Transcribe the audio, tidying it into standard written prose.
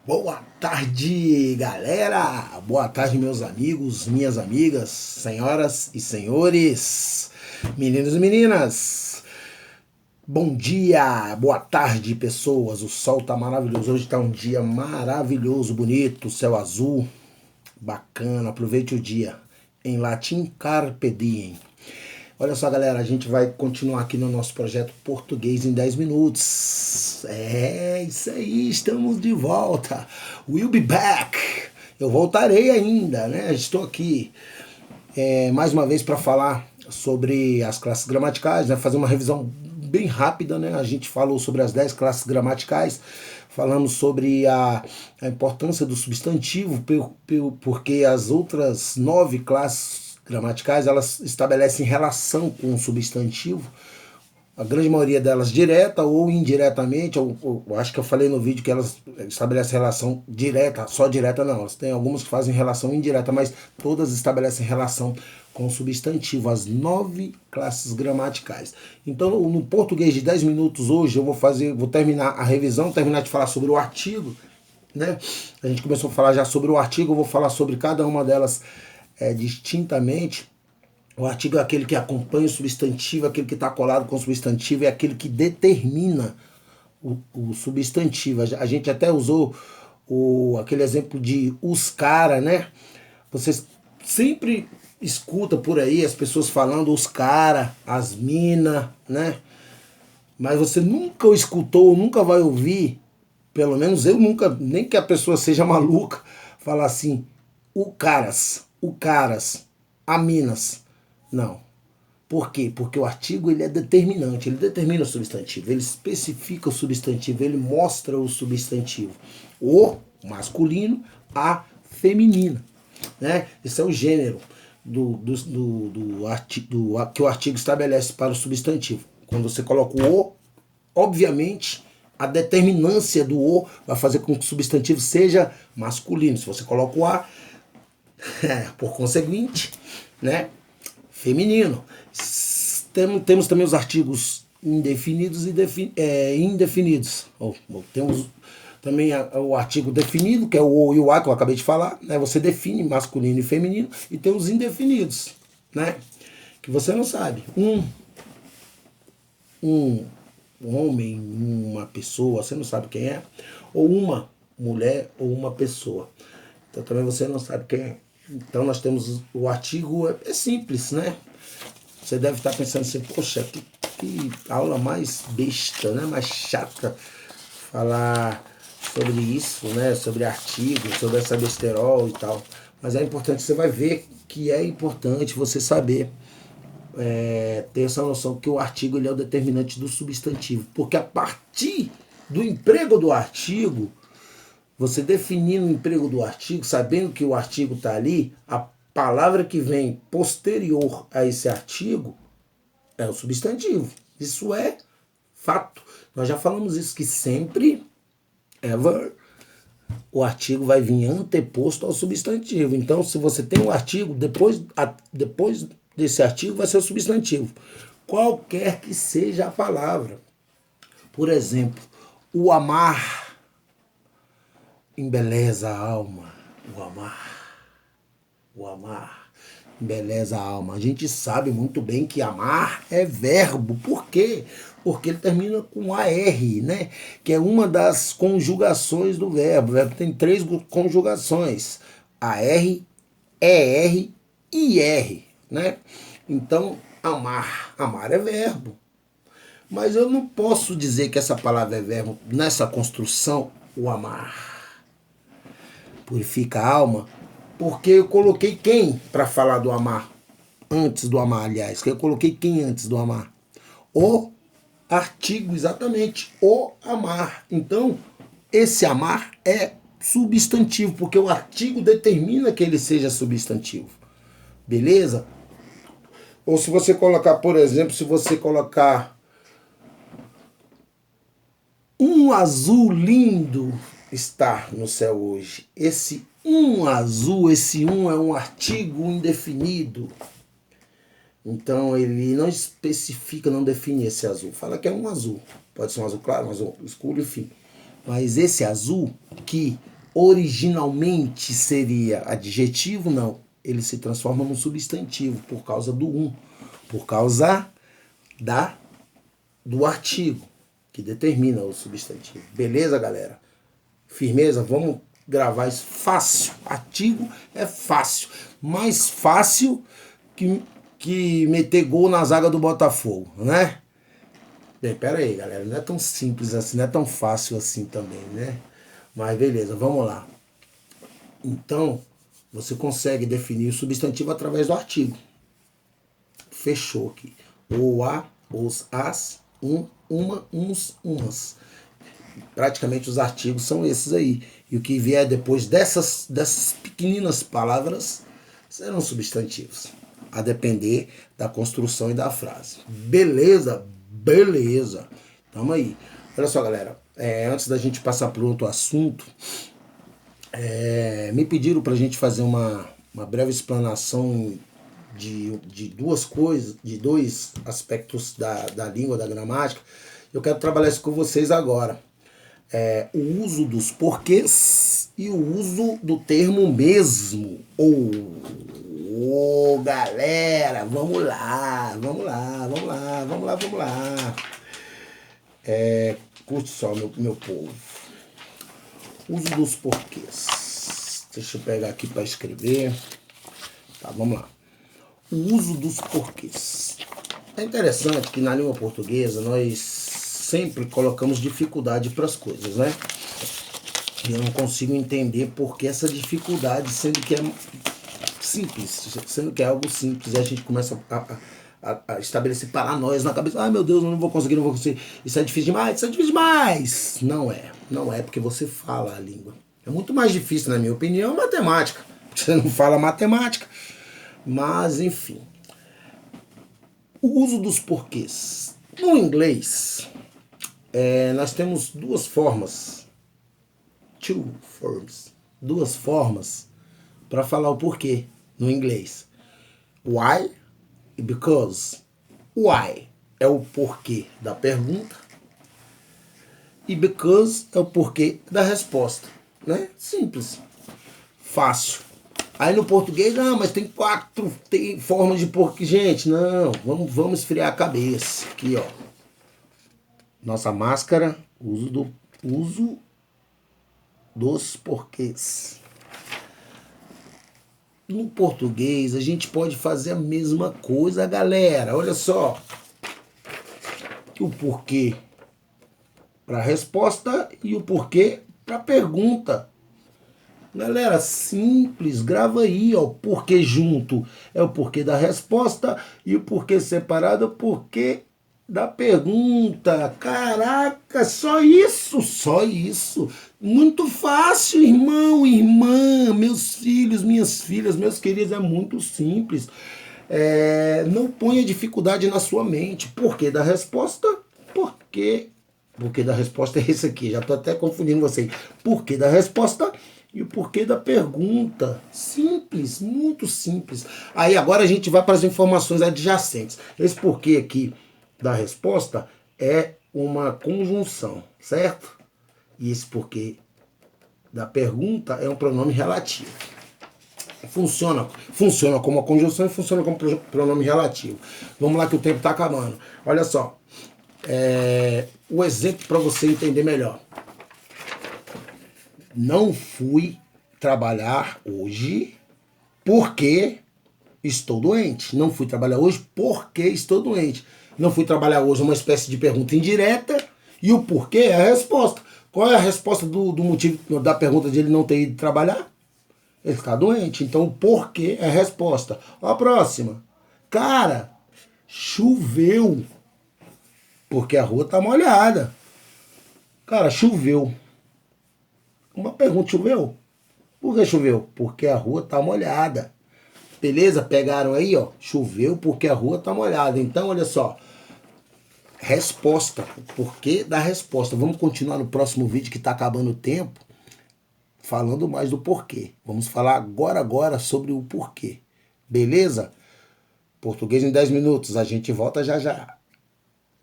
Boa tarde, galera! Boa tarde, meus amigos, minhas amigas, senhoras e senhores, meninos e meninas. Bom dia, boa tarde, pessoas. O sol tá maravilhoso. Hoje tá um dia maravilhoso, bonito, céu azul, bacana. Aproveite o dia. Em latim, carpe diem. Olha só, galera, a gente vai continuar aqui no nosso projeto Português em 10 minutos. É, isso aí, estamos de volta. We'll be back. Eu voltarei ainda, né? Estou aqui mais uma vez para falar sobre as classes gramaticais, né? Fazer uma revisão bem rápida, né? A gente falou sobre as 10 classes gramaticais, falamos sobre a importância do substantivo, porque as outras 9 classes gramaticais, elas estabelecem relação com o substantivo, a grande maioria delas direta ou indiretamente, eu acho que eu falei no vídeo que elas estabelecem relação direta, só direta não, elas têm algumas que fazem relação indireta, mas todas estabelecem relação com o substantivo, as 9 classes gramaticais. Então, no português de 10 minutos hoje, eu vou terminar a revisão, terminar de falar sobre o artigo, né? A gente começou a falar já sobre o artigo, eu vou falar sobre cada uma delas distintamente. O artigo é aquele que acompanha o substantivo, aquele que está colado com o substantivo, é aquele que determina o substantivo. A gente até usou aquele exemplo de os cara, né? Vocês sempre escuta por aí as pessoas falando os cara, as mina, né? Mas você nunca o escutou, nunca vai ouvir, pelo menos eu nunca, nem que a pessoa seja maluca, falar assim, o caras, a minas. Não. Por quê? Porque o artigo ele é determinante, ele determina o substantivo, ele especifica o substantivo, ele mostra o substantivo. O masculino, a feminina. Né? Esse é o gênero que o artigo estabelece para o substantivo. Quando você coloca o, obviamente, a determinância do o vai fazer com que o substantivo seja masculino. Se você coloca o a, por conseguinte, né? Feminino. Temos também os artigos indefinidos e indefinidos. Temos também o artigo definido, que é o e o a que eu acabei de falar, né? Você define masculino e feminino, e tem os indefinidos, né? Que você não sabe. Um homem, uma pessoa, você não sabe quem é, ou uma mulher ou uma pessoa. Então também você não sabe quem é. Então nós temos o artigo, é simples, né? Você deve estar pensando assim, poxa, que aula mais besta, né? Mais chata falar sobre isso, né? Sobre artigo, sobre essa besterol e tal. Mas é importante, você vai ver que é importante você saber ter essa noção que o artigo ele é o determinante do substantivo. Porque a partir do emprego do artigo, você definindo o emprego do artigo, sabendo que o artigo está ali, a palavra que vem posterior a esse artigo é o substantivo. Isso é fato. Nós já falamos isso, que sempre, ever, o artigo vai vir anteposto ao substantivo. Então, se você tem um artigo, depois desse artigo vai ser o substantivo. Qualquer que seja a palavra. Por exemplo, o amar embeleza a alma. O amar embeleza a alma. A gente sabe muito bem que amar é verbo. Por quê? Porque ele termina com AR, né? Que é uma das conjugações do verbo. O verbo tem 3 conjugações. AR, ER e IR, né? Então, amar. Amar é verbo. Mas eu não posso dizer que essa palavra é verbo nessa construção, o amar. Purifica a alma, porque eu coloquei quem para falar do amar? Antes do amar, aliás. Eu coloquei quem antes do amar? O artigo, exatamente. O amar. Então, esse amar é substantivo, porque o artigo determina que ele seja substantivo. Beleza? Ou se você colocar, por exemplo, se você colocar um azul lindo está no céu hoje. Esse azul, esse é um artigo indefinido. Então ele não especifica, não define esse azul. Fala que é um azul. Pode ser um azul claro, um azul escuro, enfim. Mas esse azul que originalmente seria adjetivo, não. Ele se transforma num substantivo por causa do por causa do artigo que determina o substantivo. Beleza, galera? Firmeza? Vamos gravar isso fácil. Artigo é fácil. Mais fácil que meter gol na zaga do Botafogo, né? Bem, pera aí, galera. Não é tão simples assim, não é tão fácil assim também, né? Mas beleza, vamos lá. Então, você consegue definir o substantivo através do artigo. Fechou aqui. O, a, os, as, uma, uns, umas. Praticamente os artigos são esses aí. E o que vier depois dessas pequeninas palavras serão substantivos. A depender da construção e da frase. Beleza? Beleza. Tamo aí. Olha só, galera. Antes da gente passar para outro assunto, me pediram para a gente fazer uma breve explanação de duas coisas, de dois aspectos da língua, da gramática. Eu quero trabalhar isso com vocês agora. O uso dos porquês e o uso do termo mesmo. Galera, vamos lá. Curte só, meu povo. Uso dos porquês. Deixa eu pegar aqui para escrever. Tá, vamos lá. O uso dos porquês. É interessante que na língua portuguesa nós sempre colocamos dificuldade para as coisas, né? E eu não consigo entender por que essa dificuldade, sendo que é simples, sendo que é algo simples, e a gente começa a estabelecer paranoias na cabeça. Ai, meu Deus, eu não vou conseguir. Isso é difícil demais. Não é porque você fala a língua. É muito mais difícil, na minha opinião, matemática. Você não fala matemática. Mas, enfim. O uso dos porquês. No inglês, nós temos duas formas. Duas formas para falar o porquê no inglês. Why e because. Why é o porquê da pergunta e because é o porquê da resposta, né? Simples, fácil. Aí no português, mas tem formas de porquê. Gente, não, vamos esfriar a cabeça. Aqui, ó. Nossa máscara, uso dos porquês. No português, a gente pode fazer a mesma coisa, galera. Olha só. O porquê para a resposta e o porquê para a pergunta. Galera, simples, grava aí, ó. Porquê junto é o porquê da resposta e o porquê separado é o porquê da pergunta. Caraca, só isso. Muito fácil, irmão, irmã, meus filhos, minhas filhas, meus queridos, é muito simples. Não ponha dificuldade na sua mente. Porquê da resposta? Porquê da resposta é esse aqui, já tô até confundindo vocês. Porquê da resposta e o porquê da pergunta. Simples, muito simples. Aí agora a gente vai para as informações adjacentes. Esse porquê aqui da resposta é uma conjunção, certo? E esse porquê da pergunta é um pronome relativo. Funciona como uma conjunção e funciona como pronome relativo. Vamos lá que o tempo está acabando. Olha só. O exemplo para você entender melhor. Não fui trabalhar hoje porque estou doente. Não fui trabalhar hoje porque estou doente. Não fui trabalhar hoje é uma espécie de pergunta indireta e o porquê é a resposta. Qual é a resposta do motivo da pergunta de ele não ter ido trabalhar? Ele está doente. Então o porquê é a resposta. Ó, a próxima. Cara, choveu porque a rua tá molhada. Cara, choveu. Uma pergunta, choveu? Por que choveu? Porque a rua tá molhada. Beleza? Pegaram aí, ó. Choveu porque a rua tá molhada. Então, olha só. Resposta. O porquê da resposta. Vamos continuar no próximo vídeo que tá acabando o tempo. Falando mais do porquê. Vamos falar agora sobre o porquê. Beleza? Português em 10 minutos. A gente volta já já.